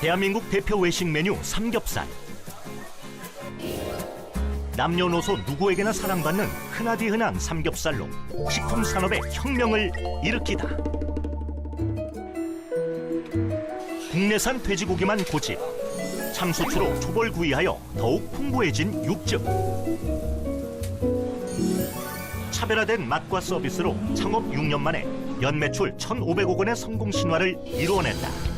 대한민국 대표 외식 메뉴 삼겹살. 남녀노소 누구에게나 사랑받는 흔하디 흔한 삼겹살로 식품 산업의 혁명을 일으키다. 국내산 돼지고기만 고집, 참수추로 초벌구이하여 더욱 풍부해진 육즙. 차별화된 맛과 서비스로 창업 6년 만에 연매출 1,500억 원의 성공 신화를 이루어냈다.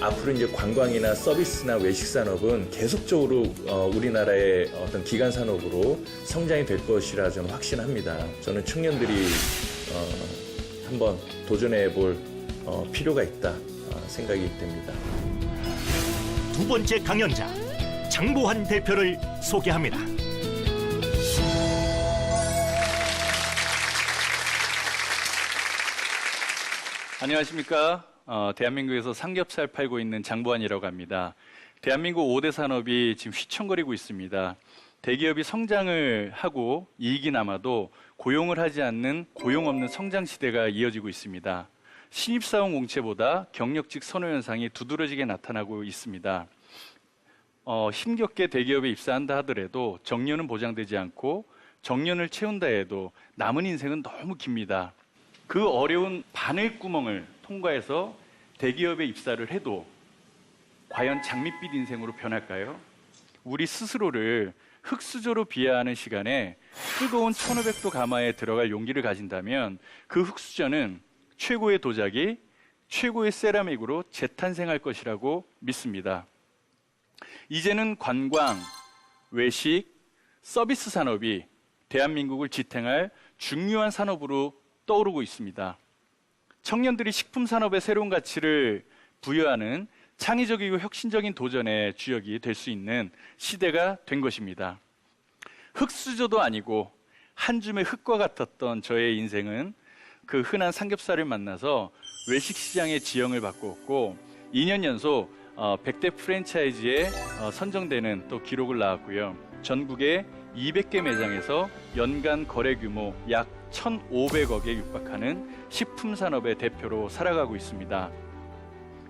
앞으로 이제 관광이나 서비스나 외식 산업은 계속적으로 우리나라의 어떤 기간 산업으로 성장이 될 것이라 저는 확신합니다. 저는 청년들이 한번 도전해 볼 필요가 있다 생각이 됩니다. 두 번째 강연자 장보환 대표를 소개합니다. 안녕하십니까. 대한민국에서 삼겹살 팔고 있는 장보환이라고 합니다. 대한민국 5대 산업이 지금 휘청거리고 있습니다. 대기업이 성장을 하고 이익이 남아도 고용을 하지 않는 고용 없는 성장 시대가 이어지고 있습니다. 신입사원 공채보다 경력직 선호 현상이 두드러지게 나타나고 있습니다. 힘겹게 대기업에 입사한다 하더라도 정년은 보장되지 않고 정년을 채운다 해도 남은 인생은 너무 깁니다. 그 어려운 바늘구멍을 통과해서 대기업에 입사를 해도 과연 장밋빛 인생으로 변할까요? 우리 스스로를 흙수저로 비하하는 시간에 뜨거운 1500도 가마에 들어갈 용기를 가진다면 그 흙수저는 최고의 도자기, 최고의 세라믹으로 재탄생할 것이라고 믿습니다. 이제는 관광, 외식, 서비스 산업이 대한민국을 지탱할 중요한 산업으로 떠오르고 있습니다. 청년들이 식품 산업의 새로운 가치를 부여하는 창의적이고 혁신적인 도전의 주역이 될 수 있는 시대가 된 것입니다. 흙수저도 아니고 한 줌의 흙과 같았던 저의 인생은 그 흔한 삼겹살을 만나서 외식 시장의 지형을 바꾸었고 2년 연속 100대 프랜차이즈에 선정되는 또 기록을 낳았고요. 전국의 200개 매장에서 연간 거래 규모 약 1,500억에 육박하는 식품 산업의 대표로 살아가고 있습니다.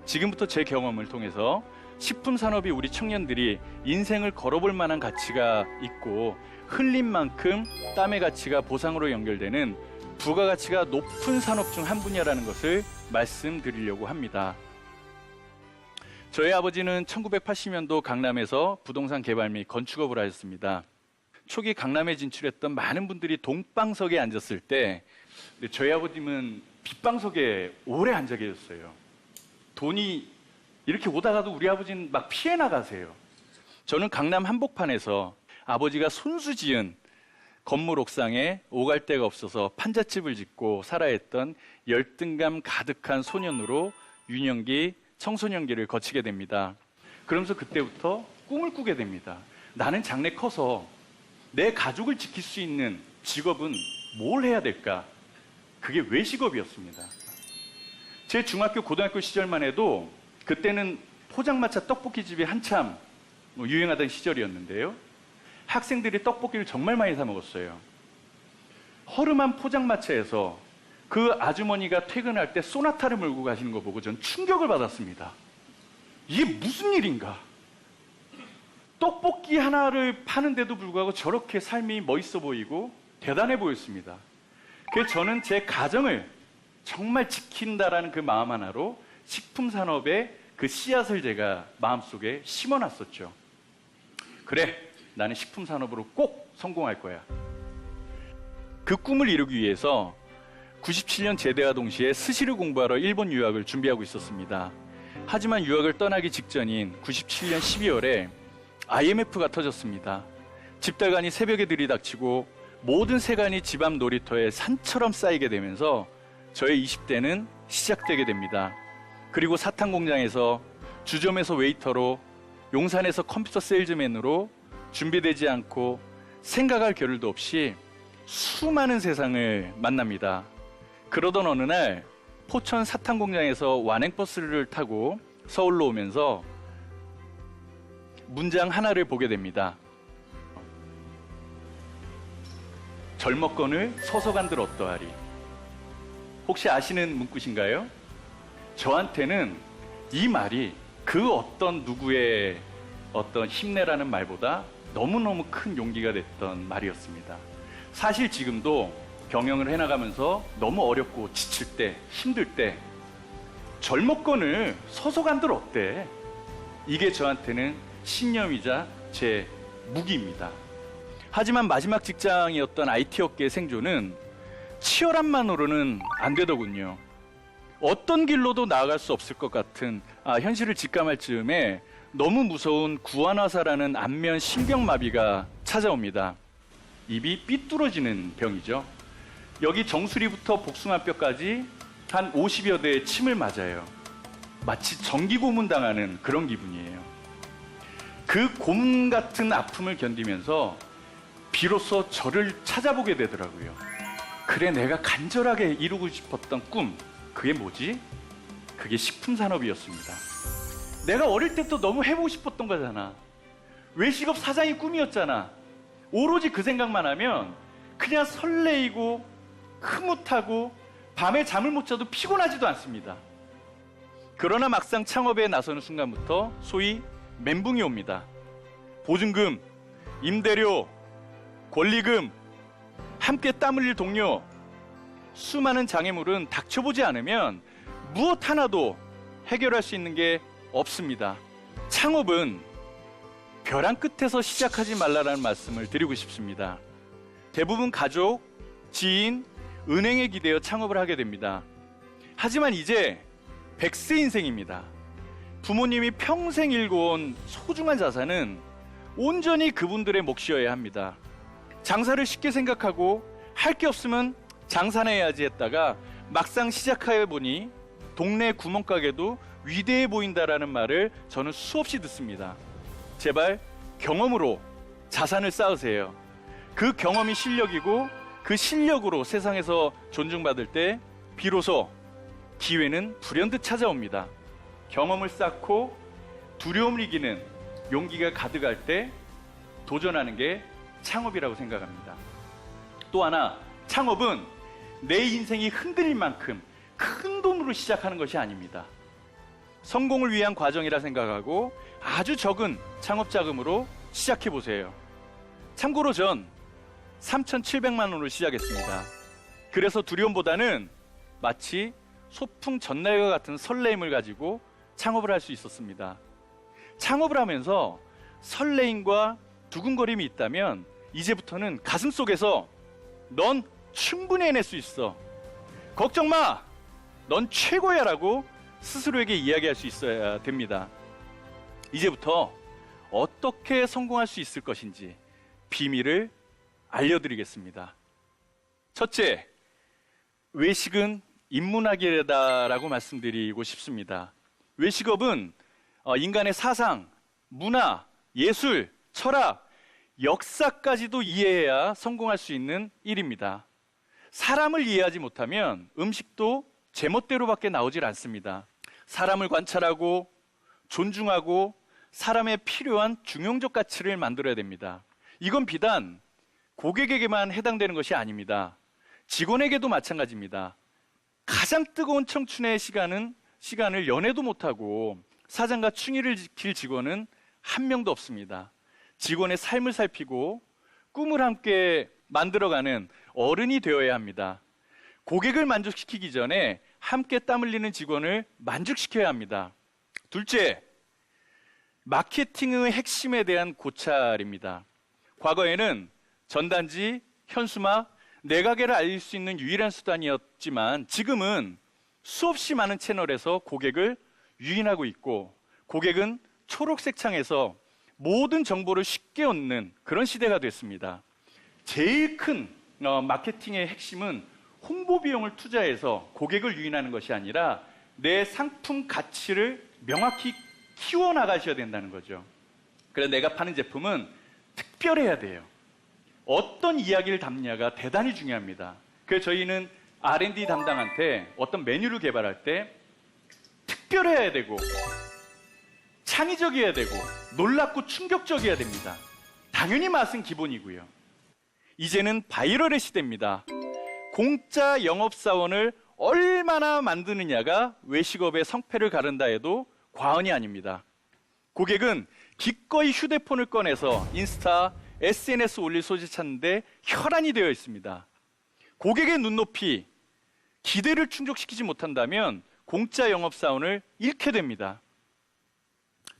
지금부터 제 경험을 통해서 식품 산업이 우리 청년들이 인생을 걸어볼 만한 가치가 있고 흘린 만큼 땀의 가치가 보상으로 연결되는 부가가치가 높은 산업 중 한 분야라는 것을 말씀드리려고 합니다. 저희 아버지는 1980년도 강남에서 부동산 개발 및 건축업을 하셨습니다. 초기 강남에 진출했던 많은 분들이 동방석에 앉았을 때 저희 아버님은 빗방석에 오래 앉아 계셨어요. 돈이 이렇게 오다가도 우리 아버지는 막 피해 나가세요. 저는 강남 한복판에서 아버지가 손수 지은 건물 옥상에 오갈 데가 없어서 판잣집을 짓고 살아야 했던 열등감 가득한 소년으로 유년기, 청소년기를 거치게 됩니다. 그러면서 그때부터 꿈을 꾸게 됩니다. 나는 장래 커서 내 가족을 지킬 수 있는 직업은 뭘 해야 될까? 그게 외식업이었습니다. 제 중학교, 고등학교 시절만 해도 그때는 포장마차 떡볶이집이 한참 유행하던 시절이었는데요. 학생들이 떡볶이를 정말 많이 사 먹었어요. 허름한 포장마차에서 그 아주머니가 퇴근할 때 소나타를 몰고 가시는 거 보고 전 충격을 받았습니다. 이게 무슨 일인가? 떡볶이 하나를 파는데도 불구하고 저렇게 삶이 멋있어 보이고 대단해 보였습니다. 그래서 저는 제 가정을 정말 지킨다라는 그 마음 하나로 식품 산업의 그 씨앗을 제가 마음속에 심어놨었죠. 그래, 나는 식품 산업으로 꼭 성공할 거야. 그 꿈을 이루기 위해서 97년 제대와 동시에 스시를 공부하러 일본 유학을 준비하고 있었습니다. 하지만 유학을 떠나기 직전인 97년 12월에 IMF가 터졌습니다. 집달간이 새벽에 들이닥치고 모든 세간이 집 앞 놀이터에 산처럼 쌓이게 되면서 저의 20대는 시작되게 됩니다. 그리고 사탕 공장에서, 주점에서 웨이터로, 용산에서 컴퓨터 세일즈맨으로 준비되지 않고 생각할 겨를도 없이 수많은 세상을 만납니다. 그러던 어느 날 포천 사탕 공장에서 완행버스를 타고 서울로 오면서 문장 하나를 보게 됩니다. 젊었건을 서서간들 어떠하리. 혹시 아시는 문구신가요? 저한테는 이 말이 그 어떤 누구의 어떤 힘내라는 말보다 너무너무 큰 용기가 됐던 말이었습니다. 사실 지금도 경영을 해나가면서 너무 어렵고 지칠 때, 힘들 때 절목건을 서서 간들 어때? 이게 저한테는 신념이자 제 무기입니다. 하지만 마지막 직장이었던 IT 업계의 생존은 치열함만으로는 안 되더군요. 어떤 길로도 나아갈 수 없을 것 같은 현실을 직감할 즈음에 너무 무서운 구안화사라는 안면 신경마비가 찾아옵니다. 입이 삐뚤어지는 병이죠. 여기 정수리부터 복숭아뼈까지 한 50여 대의 침을 맞아요. 마치 전기 고문 당하는 그런 기분이에요. 그 고문 같은 아픔을 견디면서 비로소 저를 찾아보게 되더라고요. 그래, 내가 간절하게 이루고 싶었던 꿈, 그게 뭐지? 그게 식품산업이었습니다. 내가 어릴 때부터 너무 해보고 싶었던 거잖아. 외식업 사장이 꿈이었잖아. 오로지 그 생각만 하면 그냥 설레이고 흐뭇하고 밤에 잠을 못 자도 피곤하지도 않습니다. 그러나 막상 창업에 나서는 순간부터 소위 멘붕이 옵니다. 보증금, 임대료, 권리금, 함께 땀 흘릴 동료, 수많은 장애물은 닥쳐보지 않으면 무엇 하나도 해결할 수 있는 게 없습니다. 창업은 벼랑 끝에서 시작하지 말라라는 말씀을 드리고 싶습니다. 대부분 가족, 지인, 은행에 기대어 창업을 하게 됩니다. 하지만 이제 100세 인생입니다. 부모님이 평생 일궈온 소중한 자산은 온전히 그분들의 몫이어야 합니다. 장사를 쉽게 생각하고 할 게 없으면 장사나 해야지 했다가 막상 시작해 보니 동네 구멍가게도 위대해 보인다라는 말을 저는 수없이 듣습니다. 제발 경험으로 자산을 쌓으세요. 그 경험이 실력이고 그 실력으로 세상에서 존중받을 때 비로소 기회는 불현듯 찾아옵니다. 경험을 쌓고 두려움을 이기는 용기가 가득할 때 도전하는 게 창업이라고 생각합니다. 또 하나, 창업은 내 인생이 흔들릴 만큼 큰 돈으로 시작하는 것이 아닙니다. 성공을 위한 과정이라 생각하고 아주 적은 창업 자금으로 시작해 보세요. 참고로 전 3,700만 원으로 시작했습니다. 그래서 두려움보다는 마치 소풍 전날과 같은 설레임을 가지고 창업을 할 수 있었습니다. 창업을 하면서 설레임과 두근거림이 있다면 이제부터는 가슴속에서 넌 충분히 해낼 수 있어. 걱정 마. 넌 최고야 라고 스스로에게 이야기할 수 있어야 됩니다. 이제부터 어떻게 성공할 수 있을 것인지 비밀을 알려드리겠습니다. 첫째, 외식은 인문학이다라고 말씀드리고 싶습니다. 외식업은 인간의 사상, 문화, 예술, 철학, 역사까지도 이해해야 성공할 수 있는 일입니다. 사람을 이해하지 못하면 음식도 제멋대로밖에 나오질 않습니다. 사람을 관찰하고 존중하고 사람에 필요한 중용적 가치를 만들어야 됩니다. 이건 비단 고객에게만 해당되는 것이 아닙니다. 직원에게도 마찬가지입니다. 가장 뜨거운 청춘의 시간을 연애도 못하고 사장과 충의를 지킬 직원은 한 명도 없습니다. 직원의 삶을 살피고 꿈을 함께 만들어가는 어른이 되어야 합니다. 고객을 만족시키기 전에 함께 땀 흘리는 직원을 만족시켜야 합니다. 둘째, 마케팅의 핵심에 대한 고찰입니다. 과거에는 전단지, 현수막, 내가게를 알릴 수 있는 유일한 수단이었지만 지금은 수없이 많은 채널에서 고객을 유인하고 있고 고객은 초록색 창에서 모든 정보를 쉽게 얻는 그런 시대가 됐습니다. 제일 큰 마케팅의 핵심은 홍보 비용을 투자해서 고객을 유인하는 것이 아니라 내 상품 가치를 명확히 키워나가셔야 된다는 거죠. 그래서 내가 파는 제품은 특별해야 돼요. 어떤 이야기를 담냐가 대단히 중요합니다. 그래서 저희는 R&D 담당한테 어떤 메뉴를 개발할 때 특별해야 되고 창의적이어야 되고 놀랍고 충격적이어야 됩니다. 당연히 맛은 기본이고요. 이제는 바이럴의 시대입니다. 공짜 영업사원을 얼마나 만드느냐가 외식업의 성패를 가른다 해도 과언이 아닙니다. 고객은 기꺼이 휴대폰을 꺼내서 인스타, SNS 올릴 소재 찾는데 혈안이 되어 있습니다. 고객의 눈높이, 기대를 충족시키지 못한다면 공짜 영업사원을 잃게 됩니다.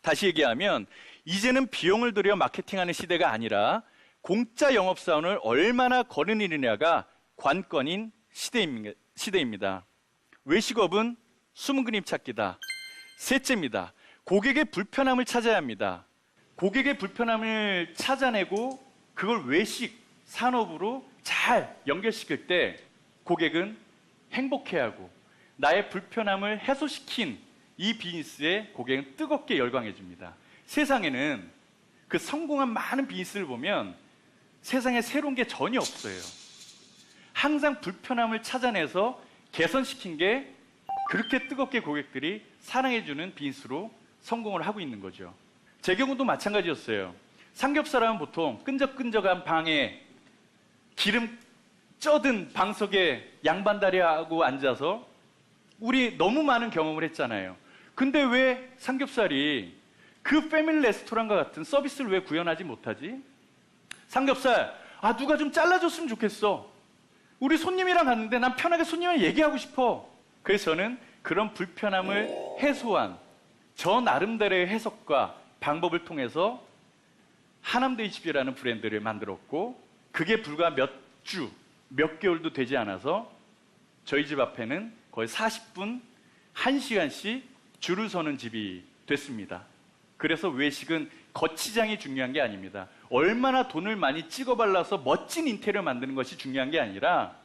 다시 얘기하면 이제는 비용을 들여 마케팅하는 시대가 아니라 공짜 영업사원을 얼마나 거느리느냐가 관건인 시대입니다. 외식업은 숨은 그림 찾기다. 셋째입니다. 고객의 불편함을 찾아야 합니다. 고객의 불편함을 찾아내고 그걸 외식 산업으로 잘 연결시킬 때 고객은 행복해하고 나의 불편함을 해소시킨 이 비즈니스에 고객은 뜨겁게 열광해줍니다. 세상에는 그 성공한 많은 비즈니스를 보면 세상에 새로운 게 전혀 없어요. 항상 불편함을 찾아내서 개선시킨 게 그렇게 뜨겁게 고객들이 사랑해주는 비즈니스로 성공을 하고 있는 거죠. 제 경우도 마찬가지였어요. 삼겹살하면 보통 끈적끈적한 방에 기름 쪄든 방석에 양반다리하고 앉아서 우리 너무 많은 경험을 했잖아요. 근데 왜 삼겹살이 그 패밀리 레스토랑과 같은 서비스를 왜 구현하지 못하지? 삼겹살, 누가 좀 잘라줬으면 좋겠어. 우리 손님이랑 갔는데 난 편하게 손님이랑 얘기하고 싶어. 그래서 저는 그런 불편함을 해소한 저 나름대로의 해석과 방법을 통해서 하남데이십이라는 브랜드를 만들었고 그게 불과 몇 개월도 되지 않아서 저희 집 앞에는 거의 40분, 1시간씩 줄을 서는 집이 됐습니다. 그래서 외식은 거치장이 중요한 게 아닙니다. 얼마나 돈을 많이 찍어 발라서 멋진 인테리어 만드는 것이 중요한 게 아니라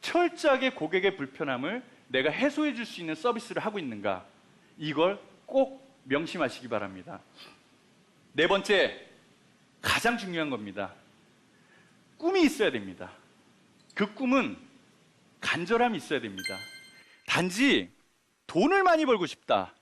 철저하게 고객의 불편함을 내가 해소해 줄 수 있는 서비스를 하고 있는가, 이걸 꼭 명심하시기 바랍니다. 네 번째, 가장 중요한 겁니다. 꿈이 있어야 됩니다. 그 꿈은 간절함이 있어야 됩니다. 단지 돈을 많이 벌고 싶다,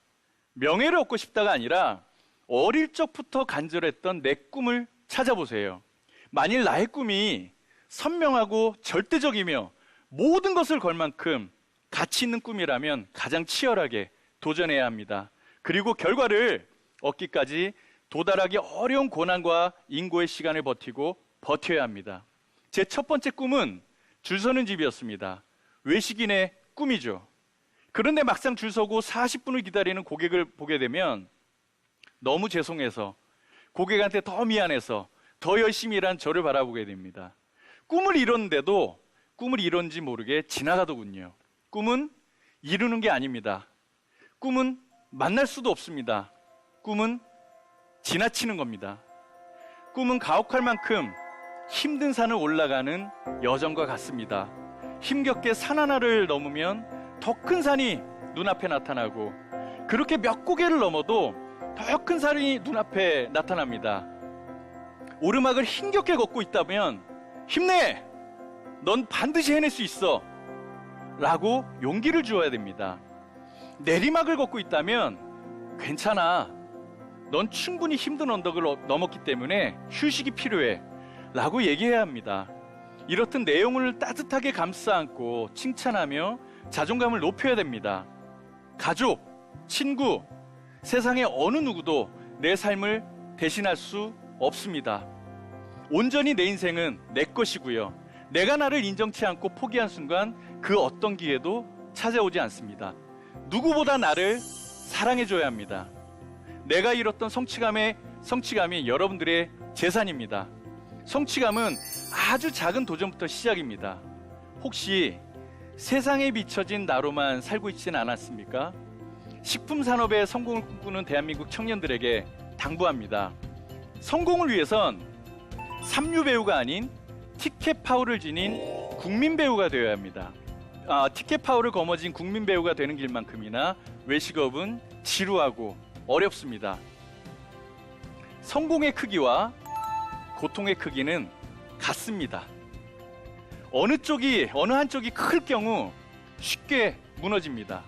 명예를 얻고 싶다가 아니라 어릴 적부터 간절했던 내 꿈을 찾아보세요. 만일 나의 꿈이 선명하고 절대적이며 모든 것을 걸 만큼 가치 있는 꿈이라면 가장 치열하게 도전해야 합니다. 그리고 결과를 얻기까지 도달하기 어려운 고난과 인고의 시간을 버텨야 합니다. 제 첫 번째 꿈은 줄 서는 집이었습니다. 외식인의 꿈이죠. 그런데 막상 줄 서고 40분을 기다리는 고객을 보게 되면 너무 죄송해서, 고객한테 더 미안해서 더 열심히 일한 저를 바라보게 됩니다. 꿈을 이뤘는데도 꿈을 이룬지 모르게 지나가더군요. 꿈은 이루는 게 아닙니다. 꿈은 만날 수도 없습니다. 꿈은 지나치는 겁니다. 꿈은 가혹할 만큼 힘든 산을 올라가는 여정과 같습니다. 힘겹게 산 하나를 넘으면 더 큰 산이 눈앞에 나타나고, 그렇게 몇 고개를 넘어도 더 큰 산이 눈앞에 나타납니다. 오르막을 힘겹게 걷고 있다면 힘내! 넌 반드시 해낼 수 있어! 라고 용기를 주어야 됩니다. 내리막을 걷고 있다면 괜찮아, 넌 충분히 힘든 언덕을 넘었기 때문에 휴식이 필요해 라고 얘기해야 합니다. 이렇듯 내용을 따뜻하게 감싸 안고 칭찬하며 자존감을 높여야 됩니다. 가족, 친구, 세상의 어느 누구도 내 삶을 대신할 수 없습니다. 온전히 내 인생은 내 것이고요. 내가 나를 인정치 않고 포기한 순간 그 어떤 기회도 찾아오지 않습니다. 누구보다 나를 사랑해줘야 합니다. 내가 잃었던 성취감이 여러분들의 재산입니다. 성취감은 아주 작은 도전부터 시작입니다. 혹시 세상에 비춰진 나로만 살고 있지는 않았습니까? 식품 산업의 성공을 꿈꾸는 대한민국 청년들에게 당부합니다. 성공을 위해선 삼류 배우가 아닌 티켓 파워를 지닌 국민 배우가 되어야 합니다. 티켓 파워를 거머쥔 국민 배우가 되는 길만큼이나 외식업은 지루하고 어렵습니다. 성공의 크기와 고통의 크기는 같습니다. 어느 한쪽이 클 경우 쉽게 무너집니다.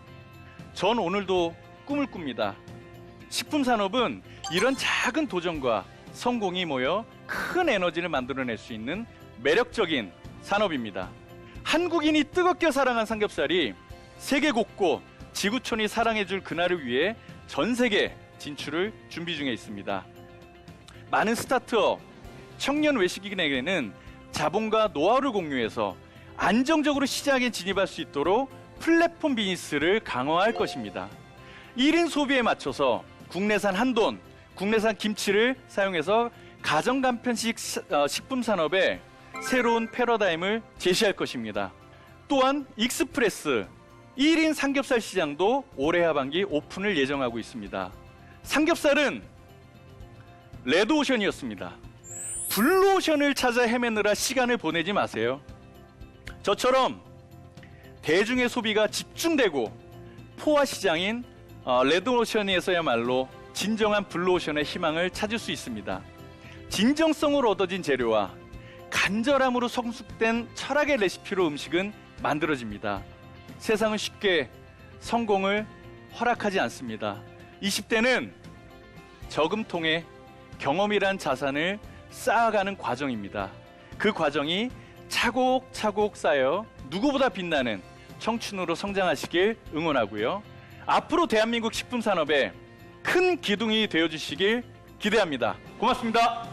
전 오늘도 꿈을 꿉니다. 식품 산업은 이런 작은 도전과 성공이 모여 큰 에너지를 만들어낼 수 있는 매력적인 산업입니다. 한국인이 뜨겁게 사랑한 삼겹살이 세계 곳곳 지구촌이 사랑해줄 그날을 위해 전 세계 진출을 준비 중에 있습니다. 많은 스타트업, 청년 외식인에게는 자본과 노하우를 공유해서 안정적으로 시장에 진입할 수 있도록 플랫폼 비즈니스를 강화할 것입니다. 1인 소비에 맞춰서 국내산 한돈, 국내산 김치를 사용해서 가정 간편식 식품 산업에 새로운 패러다임을 제시할 것입니다. 또한 익스프레스 1인 삼겹살 시장도 올해 하반기 오픈을 예정하고 있습니다. 삼겹살은 레드오션이었습니다. 블루오션을 찾아 헤매느라 시간을 보내지 마세요. 저처럼 대중의 소비가 집중되고 포화 시장인 레드오션에서야말로 진정한 블루오션의 희망을 찾을 수 있습니다. 진정성으로 얻어진 재료와 간절함으로 성숙된 철학의 레시피로 음식은 만들어집니다. 세상은 쉽게 성공을 허락하지 않습니다. 20대는 저금통에 경험이란 자산을 쌓아가는 과정입니다. 그 과정이 차곡차곡 쌓여 누구보다 빛나는 청춘으로 성장하시길 응원하고요. 앞으로 대한민국 식품 산업에 큰 기둥이 되어주시길 기대합니다. 고맙습니다.